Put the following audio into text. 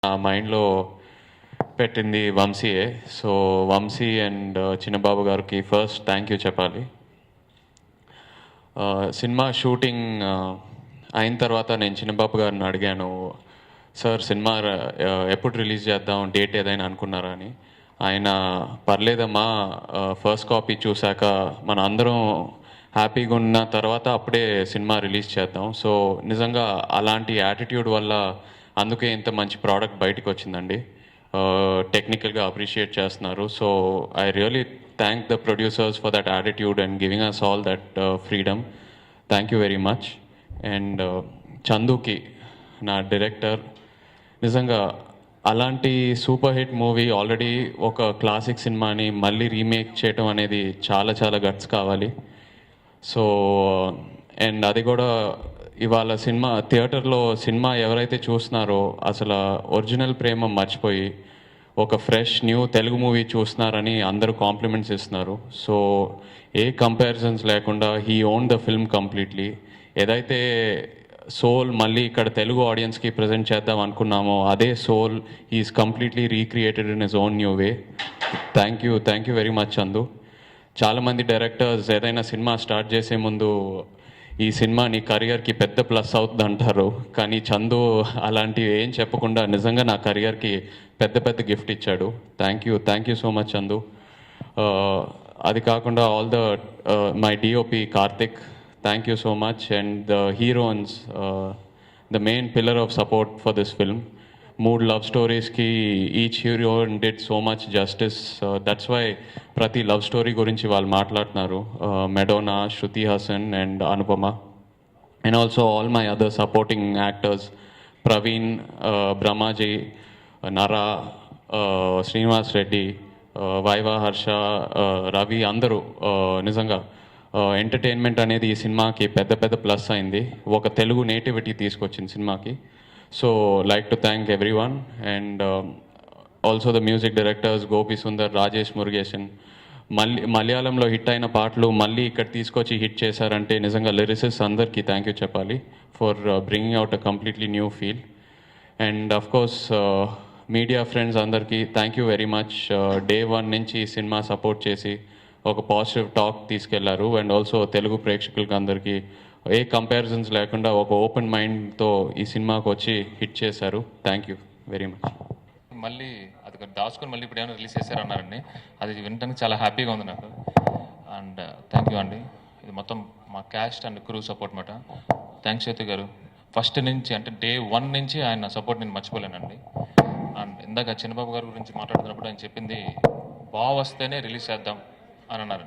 నా మైండ్లో పెట్టింది వంశీయే. సో వంశీ అండ్ చిన్నబాబు గారికి ఫస్ట్ థ్యాంక్ యూ చెప్పాలి. సినిమా షూటింగ్ అయిన తర్వాత నేను చిన్నబాబు గారిని అడిగాను, సార్ సినిమా ఎప్పుడు రిలీజ్ చేద్దాం, డేట్ ఏదైనా అనుకున్నారా అని. ఆయన పర్లేదమ్మా, ఫస్ట్ కాపీ చూశాక మన అందరం హ్యాపీగా ఉన్న తర్వాత అప్పుడే సినిమా రిలీజ్ చేద్దాం. సో నిజంగా అలాంటి యాటిట్యూడ్ వల్ల అందుకే ఇంత మంచి ప్రోడక్ట్ బయటకు వచ్చిందండి. టెక్నికల్గా అప్రిషియేట్ చేస్తున్నారు. So I really thank the producers for that attitude and giving us all that freedom. Thank you very much. And చందుకి, నా డైరెక్టర్, నిజంగా అలాంటి సూపర్ హిట్ మూవీ, ఆల్రెడీ ఒక క్లాసిక్ సినిమాని మళ్ళీ రీమేక్ చేయడం అనేది చాలా చాలా గట్స్ కావాలి. సో అండ్ అది కూడా ఇవాళ సినిమా థియేటర్లో సినిమా ఎవరైతే చూస్తున్నారో అసలు ఒరిజినల్ ప్రేమ మర్చిపోయి ఒక ఫ్రెష్ న్యూ తెలుగు మూవీ చూస్తున్నారని అందరూ కాంప్లిమెంట్స్ ఇస్తున్నారు. సో ఏ కంపారిజన్స్ లేకుండా he own the film completely. ఏదైతే సోల్ మళ్ళీ ఇక్కడ తెలుగు ఆడియన్స్కి ప్రజెంట్ చేద్దాం అనుకున్నామో అదే soul is completely recreated in his own new way. Thank you very much Chandu. చాలామంది డైరెక్టర్స్ ఏదైనా సినిమా స్టార్ట్ చేసే ముందు ఈ సినిమా నీ కెరియర్కి పెద్ద ప్లస్ అవుతుంది అంటారు, కానీ చందు అలాంటివి ఏం చెప్పకుండా నిజంగా నా కెరియర్కి పెద్ద పెద్ద గిఫ్ట్ ఇచ్చాడు. Thank you so much Chandu. అది కాకుండా all the my DOP Karthik, thank you so much. And the heroines, the main pillar of support for this film. 3 love స్టోరీస్కి each heroine did so much justice. That's why ప్రతి love story గురించి వాళ్ళు మాట్లాడుతున్నారు. Madonna, Shruti Haasan and Anupama. And also all my other supporting actors, Praveen, Brahmaji, Nara, Srinivas Reddy, Viva, Harsha, Ravi, అందరూ నిజంగా entertainment అనేది ఈ సినిమాకి పెద్ద పెద్ద ప్లస్ అయింది. ఒక తెలుగు నేటివిటీ తీసుకొచ్చింది సినిమాకి. So like to thank every one. And also the music directors Gopi Sundar, Rajesh Murugesan. మలయాళంలో హిట్ అయిన పాటలు మళ్ళీ ఇక్కడ తీసుకొచ్చి హిట్ చేశారంటే నిజంగా లిరిసిస్ట్ అందరికీ థ్యాంక్ యూ చెప్పాలి for bringing out a completely new feel. And of course media friends అందరికీ thank you very much. Day 1 నుంచి ఈ సినిమా సపోర్ట్ చేసి ఒక పాజిటివ్ టాక్ తీసుకెళ్లారు. అండ్ ఆల్సో తెలుగు ప్రేక్షకులకి అందరికీ ఏ కంపారిజన్స్ లేకుండా ఒక ఓపెన్ మైండ్తో ఈ సినిమాకి వచ్చి హిట్ చేశారు. Thank you very much. మళ్ళీ అది దాచుకొని మళ్ళీ ఇప్పుడు ఏమైనా రిలీజ్ చేశారన్నారండి. అది వినడానికి చాలా హ్యాపీగా ఉంది నాకు. అండ్ థ్యాంక్ యూ అండి. ఇది మొత్తం మా క్యాస్ట్ అండ్ క్రూ సపోర్ట్ మాట. థ్యాంక్స్ జ్యోతి గారు. ఫస్ట్ నుంచి అంటే డే 1 నుంచి ఆయన సపోర్ట్ నేను మర్చిపోలేనండి. అండ్ ఇందాక చిన్నబాబు గారి గురించి మాట్లాడుతున్నప్పుడు ఆయన చెప్పింది, బాగా వస్తేనే రిలీజ్ చేద్దాం అని అన్నారు.